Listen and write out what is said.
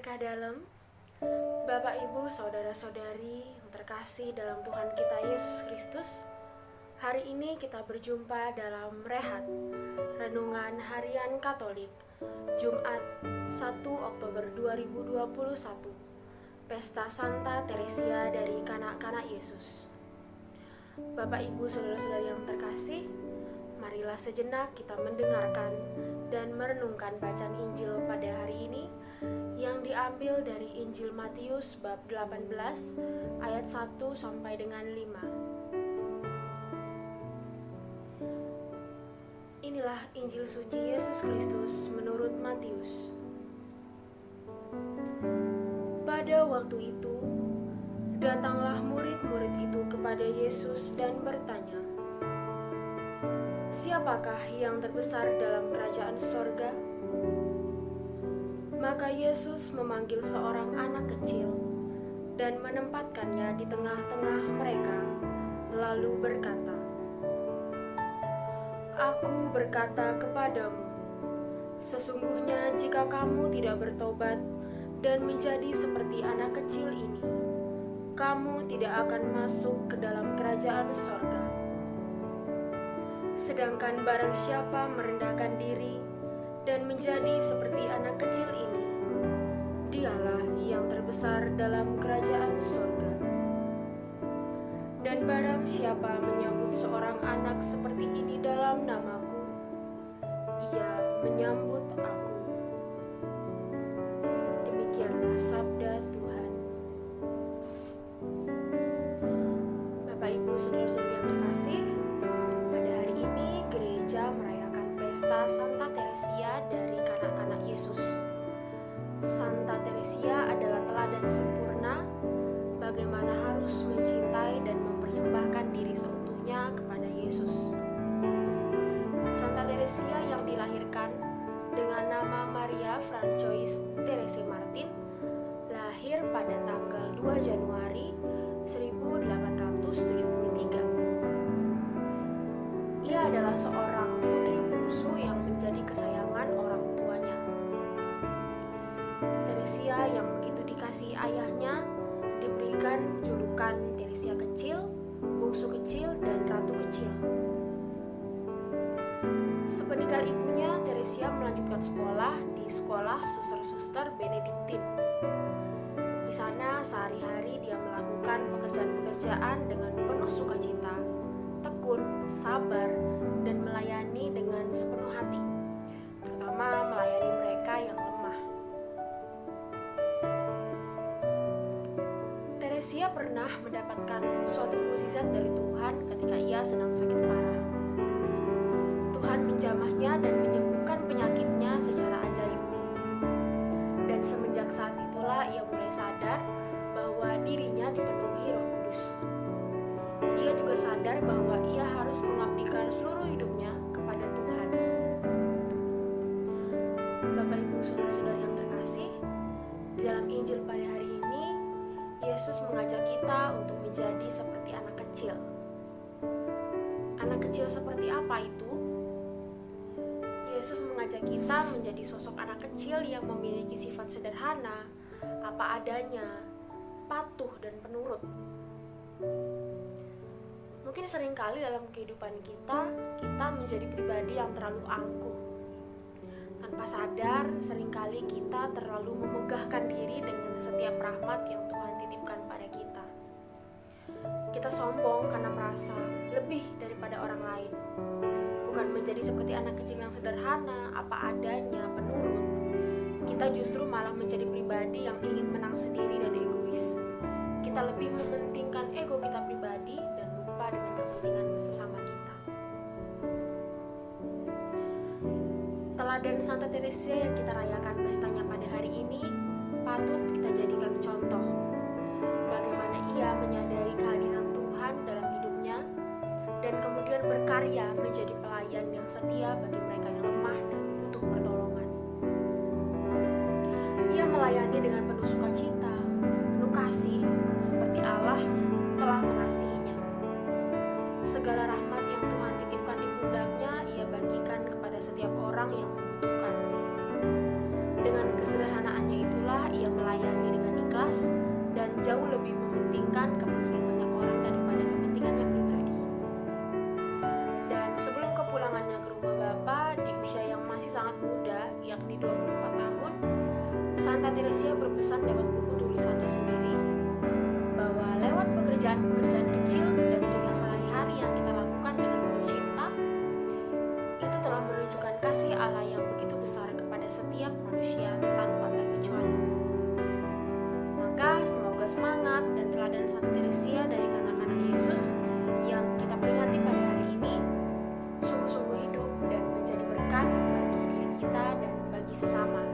Berkah dalam, Bapak Ibu Saudara-saudari yang terkasih dalam Tuhan kita Yesus Kristus. Hari ini kita berjumpa dalam Rehat Renungan Harian Katolik Jumat 1 Oktober 2021, Pesta Santa Teresia dari Kanak-kanak Yesus. Bapak Ibu Saudara-saudari yang terkasih, marilah sejenak kita mendengarkan dan merenungkan bacaan Injil pada hari ini yang diambil dari Injil Matius bab 18 ayat 1 sampai dengan 5. Inilah Injil suci Yesus Kristus menurut Matius. Pada waktu itu, datanglah murid-murid itu kepada Yesus dan bertanya, "Siapakah yang terbesar dalam kerajaan sorga?" Maka Yesus memanggil seorang anak kecil dan menempatkannya di tengah-tengah mereka, lalu berkata, "Aku berkata kepadamu, sesungguhnya jika kamu tidak bertobat dan menjadi seperti anak kecil ini, kamu tidak akan masuk ke dalam kerajaan sorga. Sedangkan barang siapa merendahkan diri dan menjadi seperti anak kecil ini, dialah yang terbesar dalam kerajaan sorga. Dan barang siapa menyambut seorang anak seperti ini dalam namaku, ia menyambut aku." Demikianlah sabda Tuhan. Bapak Ibu Saudara-saudari yang terkasih, pada hari ini gereja merayakan pesta Santa Teresia dari Kanak-kanak Yesus. Santa Teresia adalah teladan sempurna bagaimana harus mencintai dan mempersembahkan diri seutuhnya kepada Yesus. Santa Teresia yang dilahirkan dengan nama Maria Francois Therese Martin lahir pada tanggal 2 Januari 1873. Ia adalah seorang putri bungsu yang menjadi kesayangan orang tuanya. Teresia yang begitu dikasihi ayahnya diberikan julukan Teresia kecil, bungsu kecil, dan ratu kecil. Sepeninggal ibunya, Teresia melanjutkan sekolah di sekolah suster-suster Benediktin. Di sana sehari-hari dia melakukan pekerjaan-pekerjaan dengan penuh sukacita, tekun, sabar, dan melayani dengan sepenuh hati, terutama melayani mereka yang lemah. Teresia pernah mendapatkan suatu mukjizat dari Tuhan ketika ia sedang sakit parah. Tuhan menjamahnya dan menyembuhkan penyakitnya secara ajaib. Dan semenjak saat itulah ia mulai sadar bahwa dirinya dipenuhi Roh Kudus. Ia juga sadar bahwa ia harus mengabdikan seluruh hidupnya kepada Tuhan. Bapak Ibu Saudara-saudari yang terkasih, di dalam Injil pada hari ini, Yesus mengajak kita untuk menjadi seperti anak kecil. Anak kecil seperti apa itu? Yesus mengajak kita menjadi sosok anak kecil yang memiliki sifat sederhana, apa adanya, patuh dan penurut. Mungkin seringkali dalam kehidupan kita menjadi pribadi yang terlalu angkuh. Tanpa sadar, seringkali kita terlalu memegahkan diri dengan setiap rahmat yang Tuhan titipkan pada kita. Kita sombong karena merasa lebih daripada orang lain. Bukan menjadi seperti anak kecil yang sederhana, apa adanya, penurut. Kita justru malah menjadi pribadi yang ingin menang sendiri dan egois. Kita lebih mementingkan ego kita pribadi dan lupa dengan kepentingan sesama kita. Teladan Santa Teresia yang kita rayakan pestanya pada hari ini patut kita jadikan contoh. Bagaimana ia menyadari kehadiran Tuhan dalam hidupnya dan kemudian berkarya menjadi pelayan yang setia bagi mereka yang lemah dan butuh pertolongan. Ia melayani dengan penuh sukacita, penuh kasih, seperti Allah yang telah mengasihinya. Segala rahmat yang Tuhan titipkan di pundaknya, ia bagikan kepada setiap orang yang membutuhkan. Dengan kesederhanaannya itulah ia egois dan jauh lebih mementingkan kepentingan banyak orang daripada kepentingannya pribadi. Dan sebelum kepulangannya ke rumah Bapa di usia yang masih sangat muda, yakni 24 tahun, Santa Teresia berpesan lewat buku tulisannya sendiri bahwa lewat pekerjaan-pekerjaan kecil dan tugas sehari-hari yang kita lakukan dengan penuh cinta, itu telah menunjukkan kasih Allah yang begitu besar kepada setiap manusia tanpa terkecuali. Maka semoga semangat dan teladan Santa Teresia dari kanak-kanak Yesus yang kita peringati pada hari ini sungguh-sungguh hidup dan menjadi berkat bagi diri kita dan bagi sesama.